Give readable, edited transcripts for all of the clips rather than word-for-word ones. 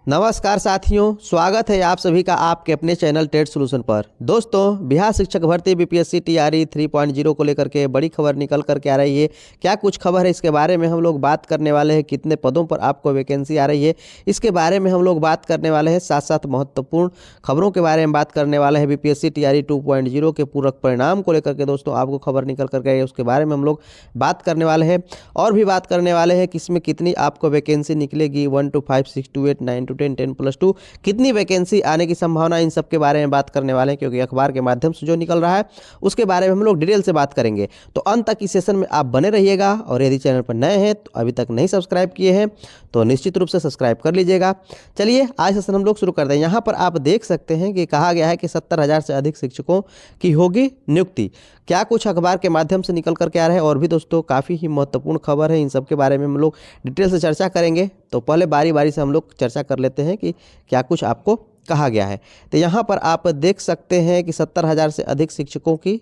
नमस्कार साथियों, स्वागत है आप सभी का आपके अपने चैनल टेट सॉल्यूशन पर। दोस्तों, बिहार शिक्षक भर्ती बीपीएससी टीआरई 3.0 को लेकर के बड़ी खबर निकल करके आ रही है। क्या कुछ खबर है इसके बारे में हम लोग बात करने वाले हैं। कितने पदों पर आपको वैकेंसी आ रही है इसके बारे में हम लोग बात करने वाले हैं। साथ साथ महत्वपूर्ण खबरों के बारे में बात करने वाले हैं। बीपीएससी टीआरई 2.0 के पूरक परिणाम को लेकर के दोस्तों आपको खबर निकल करके आई है, उसके बारे में हम लोग बात करने वाले हैं। और भी बात करने वाले हैं कि इसमें कितनी आपको वैकेंसी निकलेगी, 1 to 5, 6 to 8, 9 to 10, 10+2 कितनी वैकेंसी आने की संभावना, इन सब के बारे में बात करने वाले हैं। क्योंकि अखबार के माध्यम से जो निकल रहा है उसके बारे में हम लोग डिटेल से बात करेंगे। तो अंत तक इस सेशन में आप बने रहिएगा। और यदि चैनल पर नए हैं तो अभी तक नहीं सब्सक्राइब किए हैं तो निश्चित रूप से सब्सक्राइब कर लीजिएगा। चलिए आज सेशन हम लोग शुरू करते हैं। यहाँ पर आप देख सकते हैं कि कहा गया है कि 70,000 से अधिक शिक्षकों की होगी नियुक्ति। क्या कुछ अखबार के माध्यम से निकल करके आ रहे हैं। और भी दोस्तों काफ़ी ही महत्वपूर्ण खबर है, इन सब के बारे में हम लोग डिटेल से चर्चा करेंगे। तो पहले बारी बारी से हम लोग चर्चा कर लेते हैं कि क्या कुछ आपको कहा गया है। तो यहाँ पर आप देख सकते हैं कि 70,000 से अधिक शिक्षकों की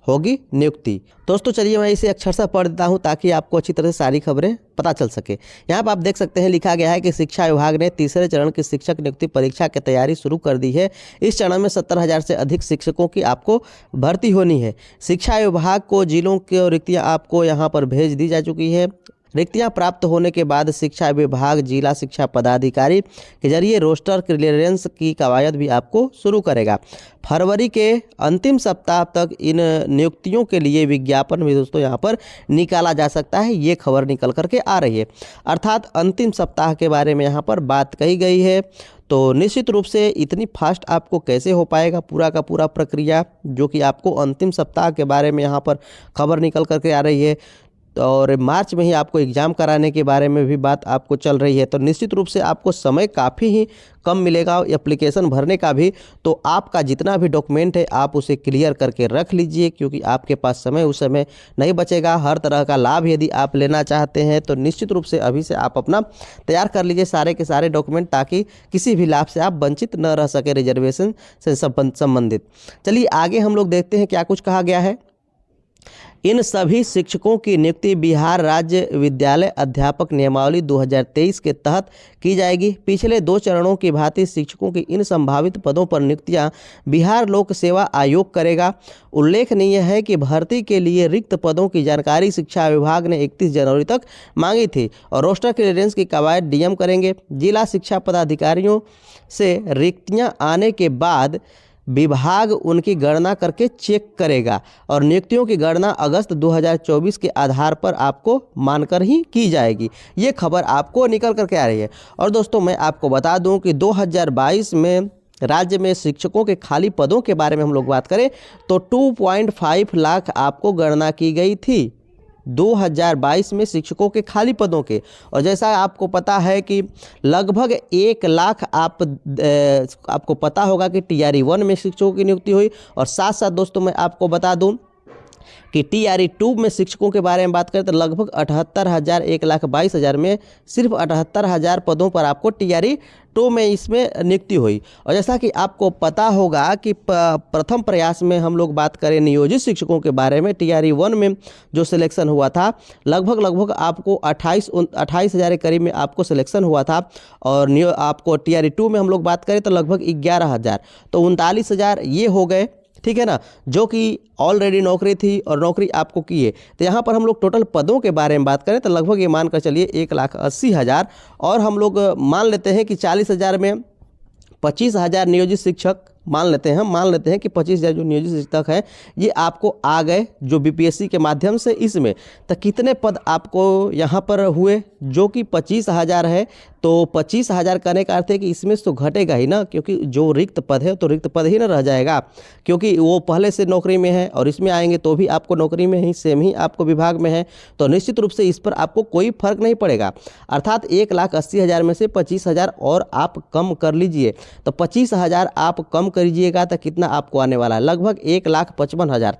होगी नियुक्ति। दोस्तों चलिए मैं इसे अक्षरशः पढ़ देता हूँ ताकि आपको अच्छी तरह से सारी खबरें पता चल सके। यहाँ पर आप देख सकते हैं लिखा गया है कि शिक्षा विभाग ने तीसरे चरण की शिक्षक नियुक्ति परीक्षा की तैयारी शुरू कर दी है। इस चरण में 70,000 से अधिक शिक्षकों की आपको भर्ती होनी है। शिक्षा विभाग को जिलों की रिक्तियाँ आपको यहाँ पर भेज दी जा चुकी है। रिक्तियां प्राप्त होने के बाद शिक्षा विभाग जिला शिक्षा पदाधिकारी के जरिए रोस्टर क्लियरेंस की कवायद भी आपको शुरू करेगा। फरवरी के अंतिम सप्ताह तक इन नियुक्तियों के लिए विज्ञापन भी दोस्तों यहाँ पर निकाला जा सकता है। ये खबर निकल करके आ रही है, अर्थात अंतिम सप्ताह के बारे में यहाँ पर बात कही गई है। तो निश्चित रूप से इतनी फास्ट आपको कैसे हो पाएगा पूरा का पूरा प्रक्रिया, जो कि आपको अंतिम सप्ताह के बारे में यहाँ पर खबर निकल करके आ रही है। और मार्च में ही आपको एग्ज़ाम कराने के बारे में भी बात आपको चल रही है। तो निश्चित रूप से आपको समय काफ़ी ही कम मिलेगा एप्लीकेशन भरने का भी। तो आपका जितना भी डॉक्यूमेंट है आप उसे क्लियर करके रख लीजिए, क्योंकि आपके पास समय उस समय नहीं बचेगा। हर तरह का लाभ यदि आप लेना चाहते हैं तो निश्चित रूप से अभी से आप अपना तैयार कर लीजिए सारे के सारे डॉक्यूमेंट, ताकि किसी भी लाभ से आप वंचित न रह सके रिजर्वेशन से संबंधित। चलिए आगे हम लोग देखते हैं क्या कुछ कहा गया है। इन सभी शिक्षकों की नियुक्ति बिहार राज्य विद्यालय अध्यापक नियमावली 2023 के तहत की जाएगी। पिछले 2 चरणों की भांति शिक्षकों की इन संभावित पदों पर नियुक्तियां बिहार लोक सेवा आयोग करेगा। उल्लेखनीय है कि भर्ती के लिए रिक्त पदों की जानकारी शिक्षा विभाग ने 31 जनवरी तक मांगी थी और रोस्टर क्लियरेंस की कवायद डीएम करेंगे। जिला शिक्षा पदाधिकारियों से रिक्तियां आने के बाद विभाग उनकी गणना करके चेक करेगा और नियुक्तियों की गणना अगस्त 2024 के आधार पर आपको मानकर ही की जाएगी। ये खबर आपको निकल करके आ रही है। और दोस्तों मैं आपको बता दूं कि 2022 में राज्य में शिक्षकों के खाली पदों के बारे में हम लोग बात करें तो 2.5 लाख आपको गणना की गई थी 2022 में शिक्षकों के खाली पदों के। और जैसा आपको पता है कि लगभग 1 लाख आपको पता होगा कि टीआरई 1 में शिक्षकों की नियुक्ति हुई। और साथ साथ दोस्तों मैं आपको बता दूं कि टीआरई 2 में शिक्षकों के बारे में बात करें तो लगभग 78,000, 1,22,000 में सिर्फ 78,000 पदों पर आपको टीआरई 2 में इसमें नियुक्ति हुई। और जैसा कि आपको पता होगा कि प्रथम प्रयास में हम लोग बात करें नियोजित शिक्षकों के बारे में, टीआरई 1 में जो सिलेक्शन हुआ था लगभग आपको 28,000 के करीब में आपको सिलेक्शन हुआ था। और आपको टीआरई 2 में हम लोग बात करें तो लगभग 11,000, तो 39,000 ये हो गए, ठीक है ना, जो कि ऑलरेडी नौकरी थी और नौकरी आपको की है। तो यहाँ पर हम लोग टोटल पदों के बारे में बात करें तो लगभग ये मान कर चलिए 1,80,000। और हम लोग मान लेते हैं कि 40,000 में 25,000 नियोजित शिक्षक मान लेते हैं कि 25,000 जो नियोजित शिक्षक हैं ये आपको आ गए जो बीपीएससी के माध्यम से। इसमें तो कितने पद आपको यहाँ पर हुए, जो कि 25,000 है। तो 25,000 करने का अर्थ है कि इसमें तो घटेगा ही ना, क्योंकि जो रिक्त पद है तो रिक्त पद ही ना रह जाएगा, क्योंकि वो पहले से नौकरी में है और इसमें आएंगे तो भी आपको नौकरी में ही सेम ही आपको विभाग में है। तो निश्चित रूप से इस पर आपको कोई फर्क नहीं पड़ेगा। अर्थात 1,80,000 में से 25,000 और आप कम कर लीजिए। तो 25,000 आप कम करिएगा तो कितना आपको आने वाला है, लगभग 1,55,000।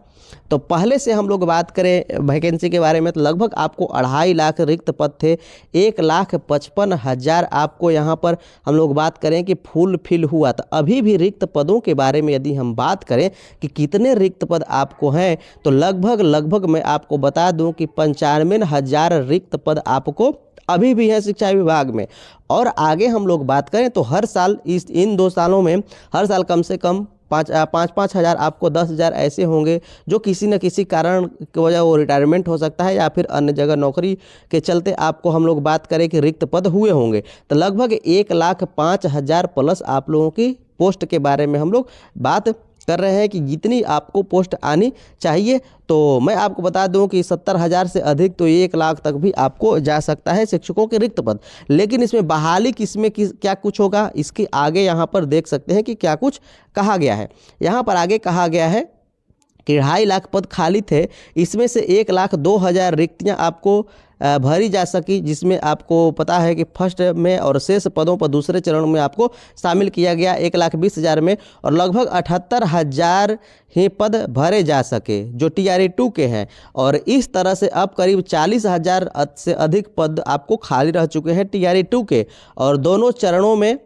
तो पहले से हम लोग बात करें वैकेंसी के बारे में तो लगभग आपको 2.5 लाख रिक्त पद थे। 1,55,000 आपको यहाँ पर हम लोग बात करें कि फुल फिल हुआ। तो अभी भी रिक्त पदों के बारे में यदि हम बात करें कि कितने रिक्त पद आपको हैं तो लगभग मैं आपको बता दूं कि 95,000 रिक्त पद आपको अभी भी हैं शिक्षा विभाग में। और आगे हम लोग बात करें तो हर साल इन 2 सालों में हर साल कम से कम 5 हज़ार आपको 10 हज़ार ऐसे होंगे जो किसी न किसी कारण की वजह वो रिटायरमेंट हो सकता है या फिर अन्य जगह नौकरी के चलते आपको हम लोग बात करें कि रिक्त पद हुए होंगे। तो लगभग 1,05,000 प्लस आप लोगों की पोस्ट के बारे में हम लोग बात कर रहे हैं कि जितनी आपको पोस्ट आनी चाहिए। तो मैं आपको बता दूं कि 70,000 से अधिक तो 1 लाख तक भी आपको जा सकता है शिक्षकों के रिक्त पद। लेकिन इसमें बहाली किसमें क्या कुछ होगा, इसके आगे यहाँ पर देख सकते हैं कि क्या कुछ कहा गया है। यहाँ पर आगे कहा गया है कि 2.5 लाख पद खाली थे, इसमें से 1,02,000 रिक्तियाँ आपको भरी जा सकी, जिसमें आपको पता है कि फर्स्ट में और शेष पदों पर दूसरे चरण में आपको शामिल किया गया 1,20,000 में, और लगभग 78,000 ही पद भरे जा सके जो TRE 2 के हैं। और इस तरह से अब करीब 40,000 से अधिक पद आपको खाली रह चुके हैं TRE 2 के। और दोनों चरणों में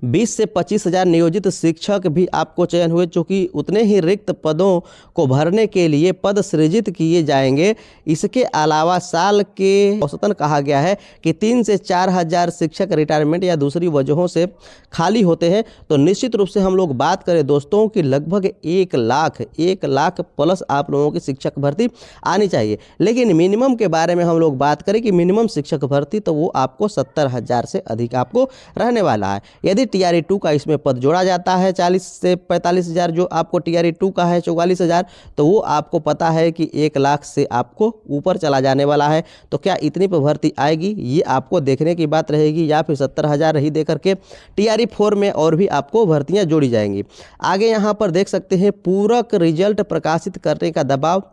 20 से 25,000 नियोजित शिक्षक भी आपको चयन हुए, चूँकि उतने ही रिक्त पदों को भरने के लिए पद सृजित किए जाएंगे। इसके अलावा साल के औसतन कहा गया है कि 3 से 4,000 शिक्षक रिटायरमेंट या दूसरी वजहों से खाली होते हैं। तो निश्चित रूप से हम लोग बात करें दोस्तों कि लगभग 1 लाख प्लस आप लोगों की शिक्षक भर्ती आनी चाहिए। लेकिन मिनिमम के बारे में हम लोग बात करें कि मिनिमम शिक्षक भर्ती तो वो आपको 70,000 से अधिक आपको रहने वाला है। यदि TRE 2 का इसमें पद जोड़ा जाता है 40 से 45,000, जो आपको TRE 2 का है 44,000, तो वो आपको पता है कि 1 लाख से आपको ऊपर चला जाने वाला है। तो क्या इतनी पर भर्ती आएगी, ये आपको देखने की बात रहेगी, या फिर 70,000 ही दे करके TRE 4 में और भी आपको भर्तियां जोड़ी जाएंगी। आगे यहाँ पर देख सकते हैं पूरक रिजल्ट प्रकाशित करने का दबाव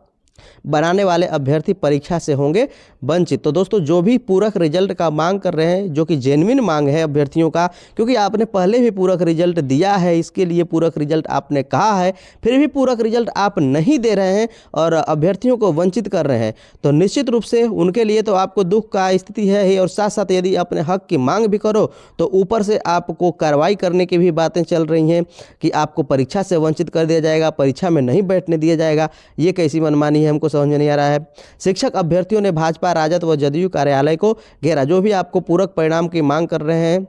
बनाने वाले अभ्यर्थी परीक्षा से होंगे वंचित। तो दोस्तों जो भी पूरक रिजल्ट का मांग कर रहे हैं, जो कि जेन्युइन मांग है अभ्यर्थियों का, क्योंकि आपने पहले भी पूरक रिजल्ट दिया है, इसके लिए पूरक रिजल्ट आपने कहा है, फिर भी पूरक रिजल्ट आप नहीं दे रहे हैं और अभ्यर्थियों को वंचित कर रहे हैं, तो निश्चित रूप से उनके लिए तो आपको दुख का स्थिति है ही। और साथ साथ यदि अपने हक की मांग भी करो तो ऊपर से आपको कार्रवाई करने की भी बातें चल रही हैं कि आपको परीक्षा से वंचित कर दिया जाएगा, परीक्षा में नहीं बैठने दिया जाएगा। ये कैसी मनमानी है, हमको समझ में नहीं आ रहा है। शिक्षक अभ्यर्थियों ने भाजपा, राजद व जदयू कार्यालय को घेरा। जो भी आपको पूरक परिणाम की मांग कर रहे हैं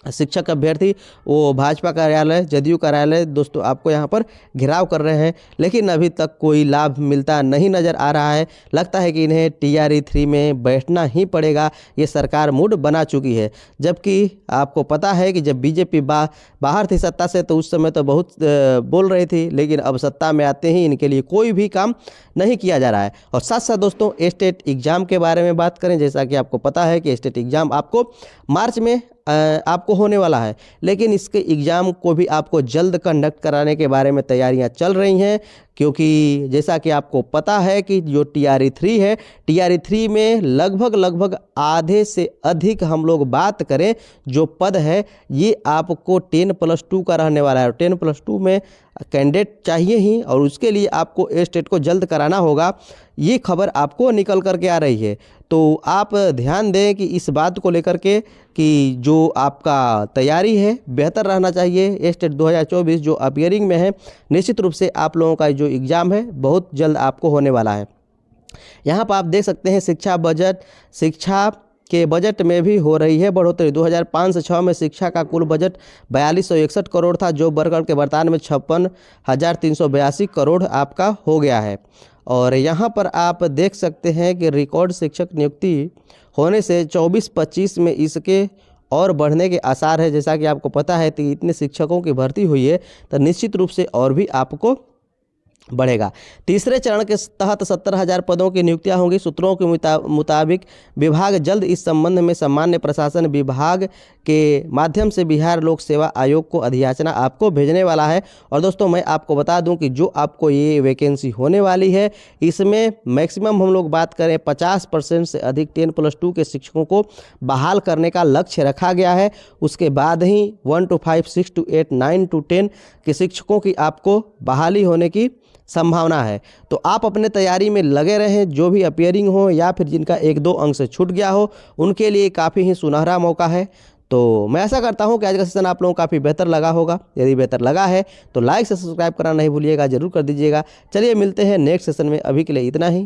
शिक्षक अभ्यर्थी, वो भाजपा कार्यालय, जदयू कार्यालय दोस्तों आपको यहाँ पर घेराव कर रहे हैं, लेकिन अभी तक कोई लाभ मिलता नहीं नज़र आ रहा है। लगता है कि इन्हें TRE 3 में बैठना ही पड़ेगा, ये सरकार मूड बना चुकी है। जबकि आपको पता है कि जब बीजेपी बाहर थी सत्ता से तो उस समय तो बहुत बोल रही थी, लेकिन अब सत्ता में आते ही इनके लिए कोई भी काम नहीं किया जा रहा है। और साथ साथ दोस्तों स्टेट एग्ज़ाम के बारे में बात करें, जैसा कि आपको पता है कि स्टेट एग्ज़ाम आपको मार्च में आपको होने वाला है, लेकिन इसके एग्ज़ाम को भी आपको जल्द कंडक्ट कराने के बारे में तैयारियां चल रही हैं, क्योंकि जैसा कि आपको पता है कि जो TRE 3 है, TRE 3 में लगभग आधे से अधिक हम लोग बात करें जो पद है ये आपको 10+2 का रहने वाला है। और 10+2 में कैंडिडेट चाहिए ही, और उसके लिए आपको स्टेट को जल्द कराना होगा। ये खबर आपको निकल कर के आ रही है, तो आप ध्यान दें कि इस बात को लेकर के कि जो आपका तैयारी है बेहतर रहना चाहिए। स्टेट 2024 जो अपियरिंग में है, निश्चित रूप से आप लोगों का जो एग्ज़ाम है बहुत जल्द आपको होने वाला है। यहाँ पर आप देख सकते हैं शिक्षा के बजट में भी हो रही है बढ़ोतरी। 2005 से 6 में शिक्षा का कुल बजट 4261 करोड़ था, जो बढ़कर के वर्तमान में 56,382 करोड़ आपका हो गया है। और यहाँ पर आप देख सकते हैं कि रिकॉर्ड शिक्षक नियुक्ति होने से 24-25 में इसके और बढ़ने के आसार है। जैसा कि आपको पता है कि इतने शिक्षकों की भर्ती हुई है, तो निश्चित रूप से और भी आपको बढ़ेगा। तीसरे चरण के तहत 70,000 पदों की नियुक्तियां होंगी। सूत्रों के मुताबिक विभाग जल्द इस संबंध में सामान्य प्रशासन विभाग के माध्यम से बिहार लोक सेवा आयोग को अधियाचना आपको भेजने वाला है। और दोस्तों मैं आपको बता दूं कि जो आपको ये वैकेंसी होने वाली है, इसमें मैक्सिमम हम लोग बात करें 50% से अधिक 10+2 के शिक्षकों को बहाल करने का लक्ष्य रखा गया है। उसके बाद ही 1 to 5, 6 to 8, 9 to 10 के शिक्षकों की आपको बहाली होने की संभावना है। तो आप अपने तैयारी में लगे रहें। जो भी अपियरिंग हो या फिर जिनका 1-2 अंक से छूट गया हो, उनके लिए काफ़ी ही सुनहरा मौका है। तो मैं ऐसा करता हूं कि आज का सेशन आप लोगों को काफ़ी बेहतर लगा होगा। यदि बेहतर लगा है तो लाइक से सब्सक्राइब करना नहीं भूलिएगा, जरूर कर दीजिएगा। चलिए मिलते हैं नेक्स्ट सेशन में, अभी के लिए इतना ही।